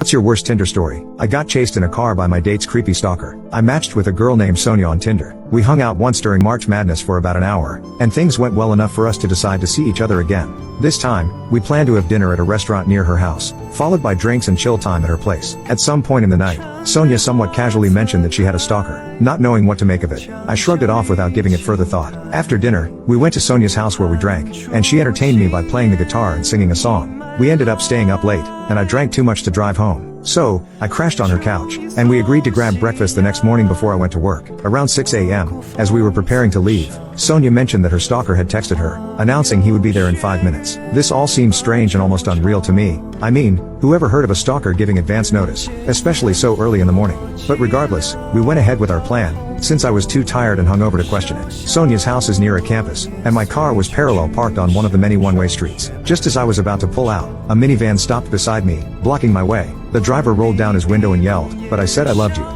What's your worst Tinder story? I got chased in a car by my date's creepy stalker. I matched with a girl named Sonia on Tinder. We hung out once during March Madness for about an hour, and things went well enough for us to decide to see each other again. This time, we planned to have dinner at a restaurant near her house, followed by drinks and chill time at her place. At some point in the night, Sonia somewhat casually mentioned that she had a stalker. Not knowing what to make of it, I shrugged it off without giving it further thought. After dinner, we went to Sonia's house where we drank, and she entertained me by playing the guitar and singing a song. We ended up staying up late, and I drank too much to drive home. So, I crashed on her couch, and we agreed to grab breakfast the next morning before I went to work. Around 6 a.m., as we were preparing to leave, Sonia mentioned that her stalker had texted her, announcing he would be there in 5 minutes. This all seemed strange and almost unreal to me. I mean, who ever heard of a stalker giving advance notice, especially so early in the morning? But regardless, we went ahead with our plan, since I was too tired and hungover to question it. Sonia's house is near a campus, and my car was parallel parked on one of the many one-way streets. Just as I was about to pull out, a minivan stopped beside me, blocking my way. The driver rolled down his window and yelled, "But I said I loved you."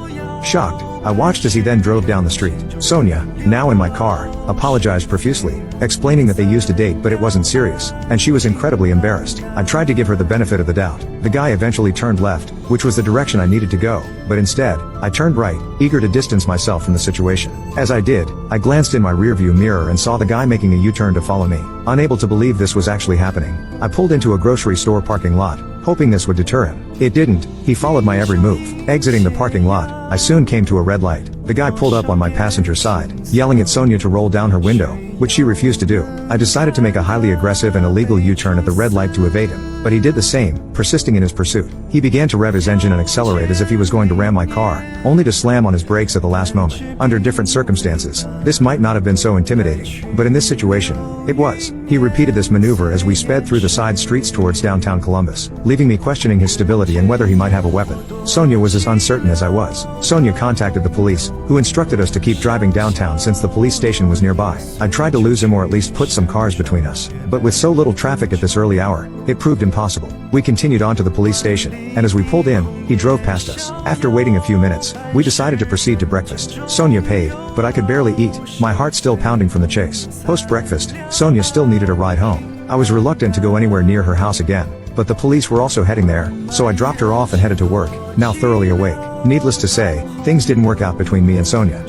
Shocked, I watched as he then drove down the street. Sonia, now in my car, apologized profusely, explaining that they used to date but it wasn't serious, and she was incredibly embarrassed. I tried to give her the benefit of the doubt. The guy eventually turned left, which was the direction I needed to go, but instead, I turned right, eager to distance myself from the situation. As I did, I glanced in my rearview mirror and saw the guy making a U-turn to follow me. Unable to believe this was actually happening, I pulled into a grocery store parking lot, hoping this would deter him. It didn't. He followed my every move. Exiting the parking lot, I soon came to a red light. The guy pulled up on my passenger side, yelling at Sonia to roll down her window, which she refused to do. I decided to make a highly aggressive and illegal U-turn at the red light to evade him, but he did the same, persisting in his pursuit. He began to rev his engine and accelerate as if he was going to ram my car, only to slam on his brakes at the last moment. Under different circumstances, this might not have been so intimidating, but in this situation, it was. He repeated this maneuver as we sped through the side streets towards downtown Columbus, leaving me questioning his stability and whether he might have a weapon. Sonia was as uncertain as I was. Sonia contacted the police, who instructed us to keep driving downtown since the police station was nearby. I tried to lose him or at least put some cars between us, but with so little traffic at this early hour, it proved impossible. We continued on to the police station, and as we pulled in, he drove past us. After waiting a few minutes, we decided to proceed to breakfast. Sonia paid, but I could barely eat, my heart still pounding from the chase. Post-breakfast, Sonia still needed a ride home. I was reluctant to go anywhere near her house again, but the police were also heading there, so I dropped her off and headed to work, now thoroughly awake. Needless to say, things didn't work out between me and Sonia.